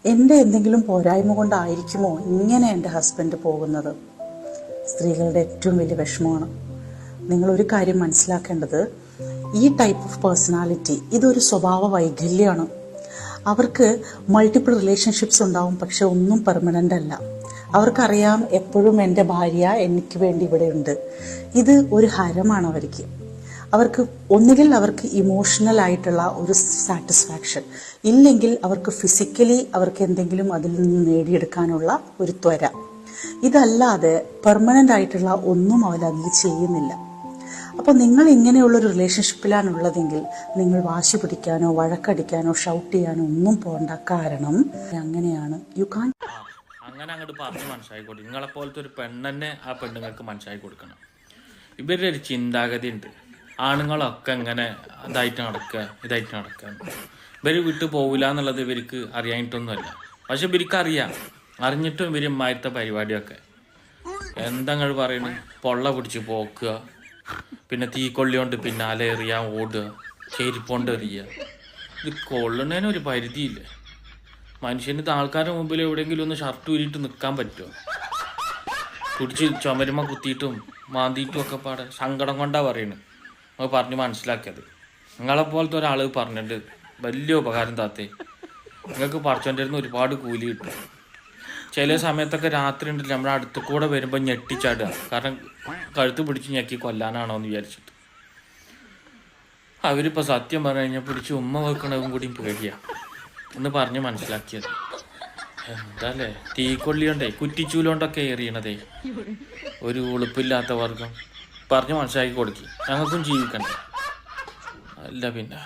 എൻ്റെ എന്തെങ്കിലും പോരായ്മ കൊണ്ടായിരിക്കുമോ ഇങ്ങനെ എൻ്റെ ഹസ്ബൻഡ് പോകുന്നത്? സ്ത്രീകളുടെ ഏറ്റവും വലിയ വിഷമമാണ്. നിങ്ങളൊരു കാര്യം മനസ്സിലാക്കേണ്ടത്, ഈ ടൈപ്പ് ഓഫ് പേഴ്സണാലിറ്റി ഇതൊരു സ്വഭാവ വൈകല്യമാണ്. അവർക്ക് മൾട്ടിപ്പിൾ റിലേഷൻഷിപ്സ് ഉണ്ടാവും, പക്ഷെ ഒന്നും പെർമനൻ്റ് അല്ല. അവർക്കറിയാം എപ്പോഴും എൻ്റെ ഭാര്യ എനിക്ക് വേണ്ടി ഇവിടെ ഉണ്ട്. ഇത് ഒരു ഹരമാണ് അവർക്ക്. ഒന്നുകിൽ അവർക്ക് ഇമോഷണൽ ആയിട്ടുള്ള ഒരു സാറ്റിസ്ഫാക്ഷൻ, ഇല്ലെങ്കിൽ അവർക്ക് ഫിസിക്കലി അവർക്ക് എന്തെങ്കിലും അതിൽ നിന്ന് നേടിയെടുക്കാനുള്ള ഒരു ത്വര. ഇതല്ലാതെ പെർമനൻ്റ് ആയിട്ടുള്ള ഒന്നും അവരതിൽ ചെയ്യുന്നില്ല. അപ്പോൾ നിങ്ങൾ ഇങ്ങനെയുള്ളൊരു റിലേഷൻഷിപ്പിലാണുള്ളതെങ്കിൽ നിങ്ങൾ വാശി പിടിക്കാനോ വഴക്കടിക്കാനോ ഷൗട്ട് ചെയ്യാനോ ഒന്നും പോകണ്ട. കാരണം അങ്ങനെയാണ്. അങ്ങനെ അങ്ങോട്ട് പറഞ്ഞ് മനസ്സിലാക്കി കൊടുക്കും. നിങ്ങളെ പോലത്തെ ഒരു പെണ്ണെന്നെ ആ പെണ്ണുങ്ങൾക്ക് മനസ്സിലാക്കി കൊടുക്കണം. ഇവരുടെ ഒരു ചിന്താഗതി ഉണ്ട്, ആണുങ്ങളൊക്കെ ഇങ്ങനെ ഇതായിട്ട് നടക്കുക. ഇവർ വിട്ടു പോകില്ല എന്നുള്ളത് ഇവർക്ക് അറിയാനിട്ടൊന്നുമല്ല. പക്ഷെ ഇവർക്ക് അറിഞ്ഞിട്ടും ഇവർ ഇമ്മായത്തെ പരിപാടിയൊക്കെ എന്താങ്ങൾ പറയുന്നത്, പൊള്ള പിടിച്ച് പോക്കുക, പിന്നെ തീക്കൊള്ളി കൊണ്ട് പിന്നാലെ എറിയാൻ ഓടുക, ചെരിപ്പോണ്ട് എറിയുക. ഇത് കൊള്ളണേനൊരു പരിധിയില്ലേ? മനുഷ്യന് ആൾക്കാരുടെ മുമ്പിൽ എവിടെയെങ്കിലും ഒന്ന് ഷർട്ട് ഊരിയിട്ട് നിൽക്കാൻ പറ്റുമോ? കുടിച്ച് ചുമരുമ കുത്തിയിട്ടും മാന്തിയിട്ടും ഒക്കെ പാടെ സങ്കടം കൊണ്ടാണ് പറയുന്നത്. നമ്മൾ പറഞ്ഞ് മനസ്സിലാക്കിയത്. നിങ്ങളെപ്പോലത്തെ ഒരാൾ പറഞ്ഞിട്ട് വലിയ ഉപകാരം താത്തേ. നിങ്ങൾക്ക് പറിച്ചോൻ്റെ ഇരുന്ന് ഒരുപാട് കൂലി കിട്ടും. ചില സമയത്തൊക്കെ രാത്രി ഉണ്ടല്ലോ നമ്മുടെ അടുത്ത് കൂടെ വരുമ്പോൾ ഞെട്ടിച്ചാടുക, കാരണം കഴുത്ത് പിടിച്ച് ഞെക്കി കൊല്ലാനാണോ എന്ന് വിചാരിച്ചിട്ട്. അവരിപ്പോൾ സത്യം പറഞ്ഞു കഴിഞ്ഞാൽ പിടിച്ച് ഉമ്മ വെക്കണതും കൂടി പേടിയാണ് എന്ന് പറഞ്ഞ് മനസ്സിലാക്കിയത്. എന്താല്ലേ തീക്കൊള്ളിയോണ്ടേ കുറ്റിച്ചൂലോണ്ടൊക്കെ എറിയണതേ ഒരു ഉളുപ്പില്ലാത്ത വർഗം. പറഞ്ഞ് മനസ്സിലാക്കി കൊടുക്കി, ഞങ്ങൾക്കും ജീവിക്കണ്ടേ? അല്ല പിന്നെ